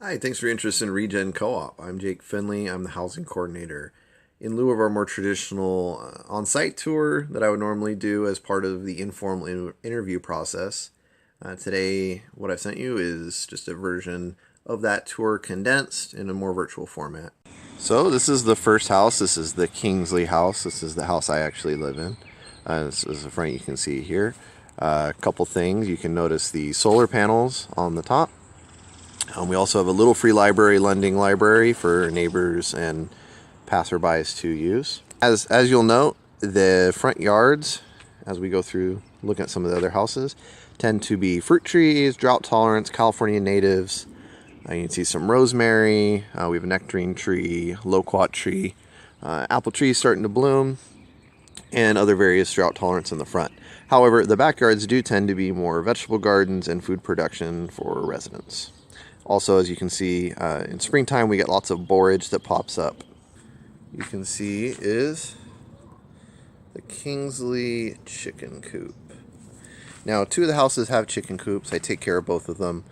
Hi, thanks for your interest in Regen Co-op. I'm Jake Finley. I'm the housing coordinator. In lieu of our more traditional on-site tour that I would normally do as part of the informal interview process, today what I've sent you is just a version of that tour condensed in a more virtual format. So this is the first house. This is the Kingsley house. This is the house I actually live in. This is the front you can see here. A couple things. You can notice the solar panels on the top. We also have a little free library, lending library for neighbors and passerbys to use. As you'll note, the front yards, as we go through looking at some of the other houses, tend to be fruit trees, drought tolerance, California natives. You can see some rosemary. We have a nectarine tree, loquat tree, apple trees starting to bloom, and other various drought tolerance in the front. However, the backyards do tend to be more vegetable gardens and food production for residents. Also, as you can see, in springtime we get lots of borage that pops up. You can see is the Kingsley chicken coop. Now, two of the houses have chicken coops. I take care of both of them,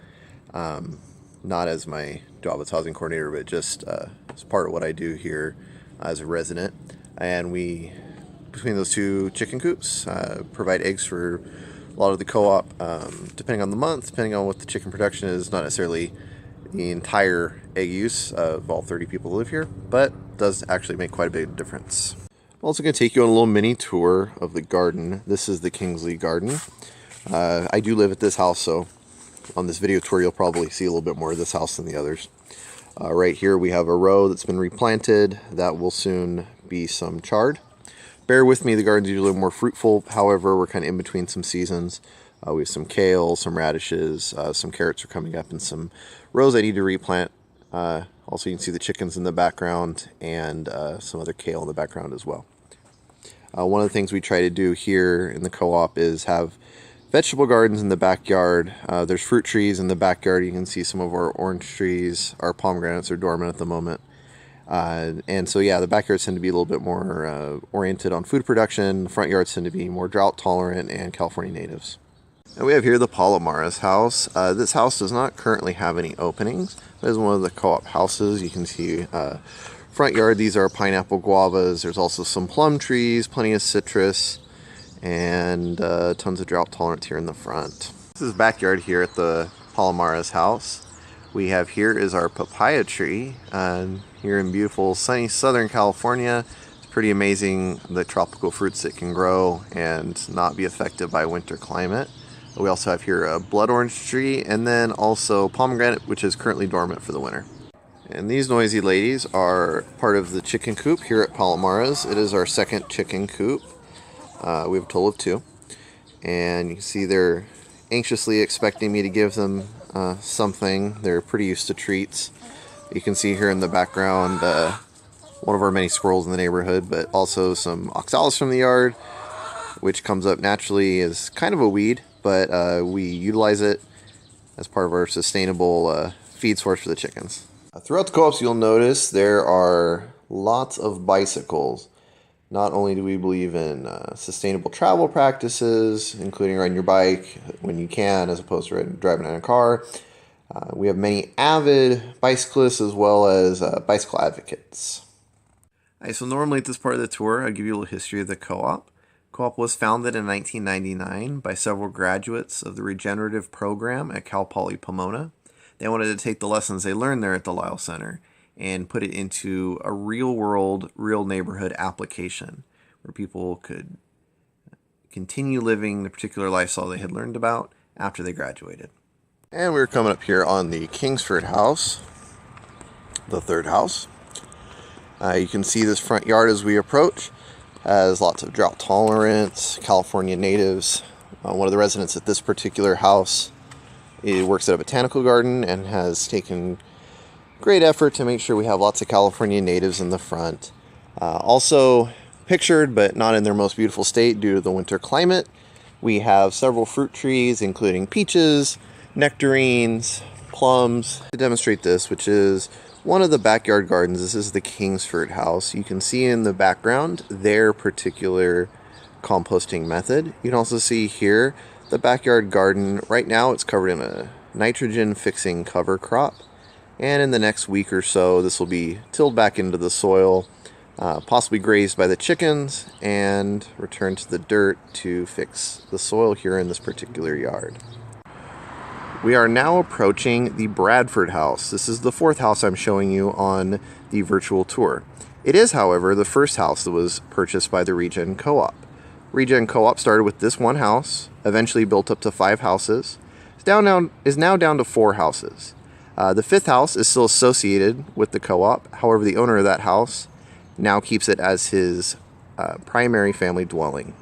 not as my job as housing coordinator, but just as part of what I do here as a resident. And we, between those two chicken coops, provide eggs for a lot of the co-op, depending on the month, depending on what the chicken production is, not necessarily the entire egg use of all 30 people who live here, but does actually make quite a big difference. I'm also going to take you on a little mini tour of the garden. This is the Kingsley garden. I do live at this house, so on this video tour you'll probably see a little bit more of this house than the others. Right here we have a row that's been replanted that will soon be some chard. Bear with me, the garden's usually a little more fruitful. However, we're kind of in between some seasons. We have some kale, some radishes, some carrots are coming up, and some rows I need to replant. Also, you can see the chickens in the background and some other kale in the background as well. One of the things we try to do here in the co-op is have vegetable gardens in the backyard. There's fruit trees in the backyard. You can see some of our orange trees. Our pomegranates are dormant at the moment. And so, yeah, the backyards tend to be a little bit more oriented on food production. The front yards tend to be more drought tolerant and California natives. And we have here the Palomares house. This house does not currently have any openings. It is one of the co-op houses. You can see front yard, these are pineapple guavas. There's also some plum trees, plenty of citrus, and tons of drought tolerance here in the front. This is backyard here at the Palomares house. We have here is our papaya tree here in beautiful sunny Southern California. It's pretty amazing the tropical fruits that can grow and not be affected by winter climate. We also have here a blood orange tree and then also pomegranate, which is currently dormant for the winter. And these noisy ladies are part of the chicken coop here at Palomares. It is our second chicken coop. We have a total of two. And you can see they're anxiously expecting me to give them something. They're pretty used to treats. You can see here in the background one of our many squirrels in the neighborhood, but also some oxalis from the yard, which comes up naturally as kind of a weed, but we utilize it as part of our sustainable feed source for the chickens. Throughout the co-ops, you'll notice there are lots of bicycles. Not only do we believe in sustainable travel practices, including riding your bike when you can, as opposed to driving in a car, we have many avid bicyclists as well as bicycle advocates. All right, so normally at this part of the tour, I'll give you a little history of the co-op. Co-op was founded in 1999 by several graduates of the regenerative program at Cal Poly Pomona. They wanted to take the lessons they learned there at the Lyle Center and put it into a real-world, real neighborhood application where people could continue living the particular lifestyle they had learned about after they graduated. And we're coming up here on the Kingsford house, the third house. You can see this front yard as we approach. Has lots of drought tolerance, California natives. One of the residents at this particular house works at a botanical garden and has taken great effort to make sure we have lots of California natives in the front. Also pictured, but not in their most beautiful state due to the winter climate, we have several fruit trees, including peaches, nectarines, plums. To demonstrate this, which is one of the backyard gardens, this is the Kingsford house. You can see in the background their particular composting method. You can also see here the backyard garden. Right now it's covered in a nitrogen fixing cover crop. And in the next week or so, this will be tilled back into the soil, possibly grazed by the chickens, and returned to the dirt to fix the soil here in this particular yard. We are now approaching the Bradford house. This is the fourth house I'm showing you on the virtual tour. It is, however, the first house that was purchased by the Regen Co-op. Regen Co-op started with this one house, eventually built up to 5 houses. Is now down to 4 houses. The 5th house is still associated with the co-op. However, the owner of that house now keeps it as his primary family dwelling.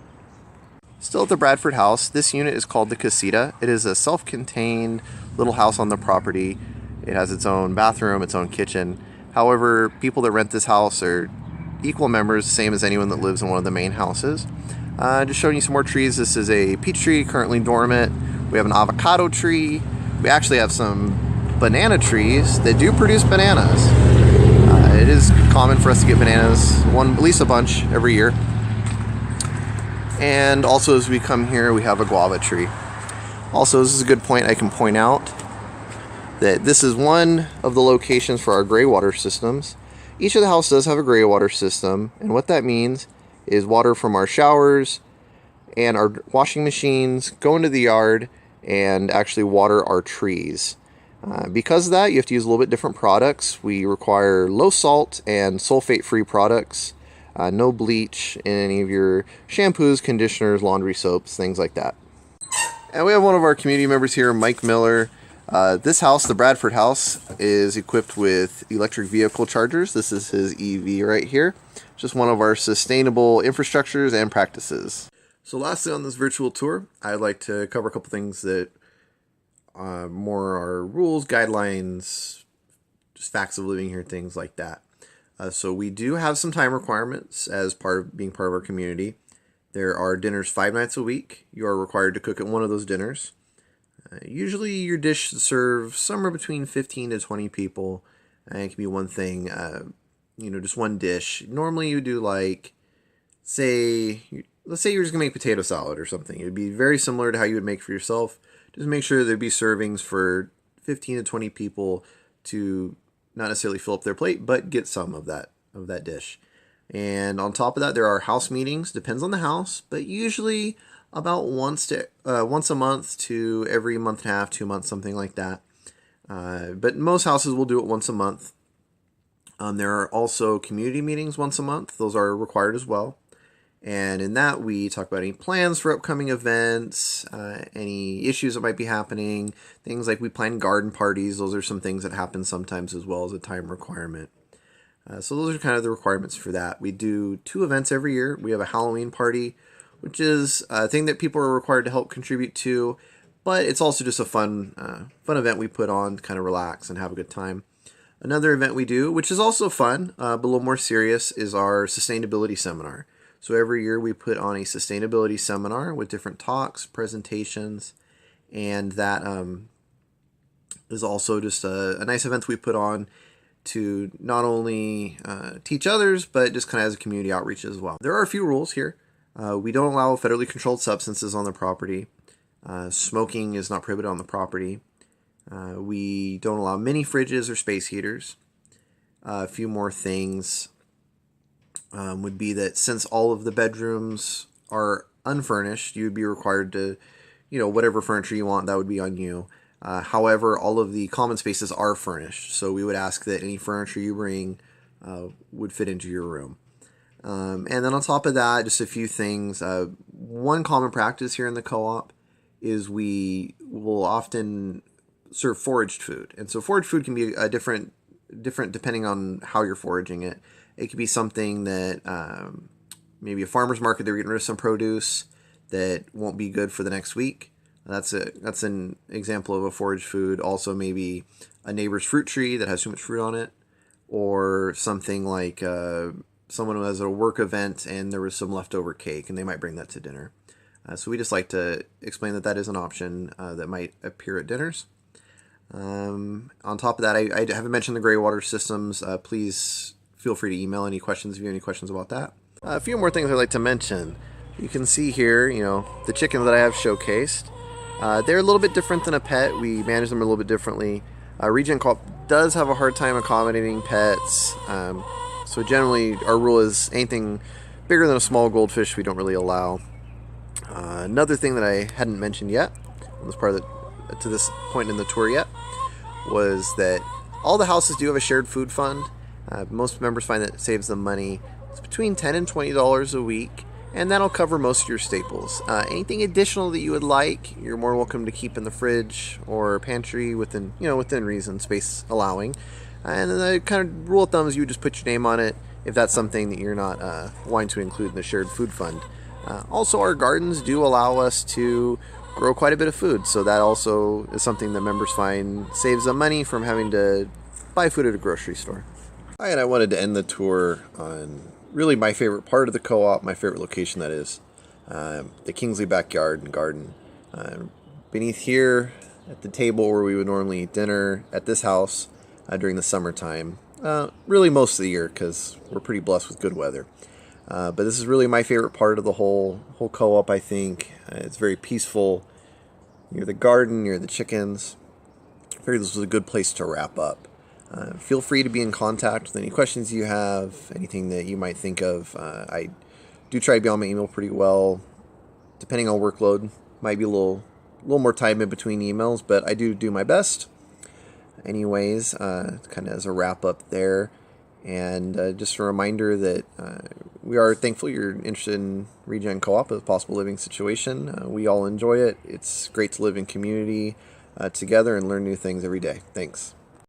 Still at the Bradford house, this unit is called the Casita. It is a self-contained little house on the property. It has its own bathroom, its own kitchen. However, people that rent this house are equal members, same as anyone that lives in one of the main houses. Just showing you some more trees. This is a peach tree, currently dormant. We have an avocado tree. We actually have some banana trees that do produce bananas. It is common for us to get bananas, at least a bunch every year. And also as we come here, we have a guava tree. Also, this is a good point I can point out that this is one of the locations for our gray water systems. Each of the houses does have a gray water system, and what that means is water from our showers and our washing machines go into the yard and actually water our trees. Because of that, you have to use a little bit different products. We require low salt and sulfate-free products. No bleach in any of your shampoos, conditioners, laundry soaps, things like that. And we have one of our community members here, Mike Miller. This house, the Bradford house, is equipped with electric vehicle chargers. This is his EV right here. Just one of our sustainable infrastructures and practices. So lastly on this virtual tour, I'd like to cover a couple things that more are rules, guidelines, just facts of living here, things like that. So we do have some time requirements as being part of our community. There are dinners 5 nights a week. You are required to cook at one of those dinners. Usually your dish should serve somewhere between 15 to 20 people. And it can be one thing, just one dish. Normally you do let's say you're just going to make potato salad or something. It would be very similar to how you would make for yourself. Just make sure there'd be servings for 15 to 20 people to not necessarily fill up their plate, but get some of that dish. And on top of that, there are house meetings. Depends on the house, but usually about once a month to every month and a half, 2 months, something like that. But most houses will do it once a month. There are also community meetings once a month. Those are required as well. And in that, we talk about any plans for upcoming events, any issues that might be happening, things like we plan garden parties. Those are some things that happen sometimes as well as a time requirement. So those are kind of the requirements for that. We do 2 events every year. We have a Halloween party, which is a thing that people are required to help contribute to, but it's also just a fun event we put on to kind of relax and have a good time. Another event we do, which is also fun, but a little more serious, is our sustainability seminar. So every year we put on a sustainability seminar with different talks, presentations, and that is also just a nice event we put on to not only teach others, but just kind of as a community outreach as well. There are a few rules here. We don't allow federally controlled substances on the property. Smoking is not prohibited on the property. We don't allow mini fridges or space heaters. A few more things would be that since all of the bedrooms are unfurnished, you would be required to, whatever furniture you want, that would be on you. However, all of the common spaces are furnished, so we would ask that any furniture you bring would fit into your room. And then on top of that, just a few things. One common practice here in the co-op is we will often serve foraged food. And so foraged food can be different depending on how you're foraging it. It could be something that maybe a farmer's market, they're getting rid of some produce that won't be good for the next week. That's an example of a foraged food. Also maybe a neighbor's fruit tree that has too much fruit on it, or something like someone who has a work event and there was some leftover cake and they might bring that to dinner. So we just like to explain that is an option that might appear at dinners. On top of that, I haven't mentioned the gray water systems. Please feel free to email any questions if you have any questions about that. A few more things I'd like to mention. You can see here, the chickens that I have showcased. They're a little bit different than a pet. We manage them a little bit differently. Regen Co-op does have a hard time accommodating pets, so generally our rule is anything bigger than a small goldfish we don't really allow. Another thing that I hadn't mentioned yet, was part of to this point in the tour yet, was that all the houses do have a shared food fund. Most members find that it saves them money. It's between $10 and $20 a week, and that'll cover most of your staples. Anything additional that you would like, you're more welcome to keep in the fridge or pantry within reason, space allowing. And then the kind of rule of thumb is you just put your name on it if that's something that you're not wanting to include in the shared food fund. Also, our gardens do allow us to grow quite a bit of food, so that also is something that members find saves them money from having to buy food at a grocery store. All right, I wanted to end the tour on really my favorite part of the co-op, my favorite location, that is the Kingsley backyard and garden. Beneath here at the table where we would normally eat dinner at this house during the summertime, really most of the year because we're pretty blessed with good weather. But this is really my favorite part of the whole co-op, I think. It's very peaceful. Near the garden, near the chickens. I figured this was a good place to wrap up. Feel free to be in contact with any questions you have, anything that you might think of. I do try to be on my email pretty well. Depending on workload, might be a little more time in between emails, but I do my best. Anyways, kind of as a wrap up there. And just a reminder that we are thankful you're interested in Regen Co-op as a possible living situation. We all enjoy it. It's great to live in community together and learn new things every day. Thanks.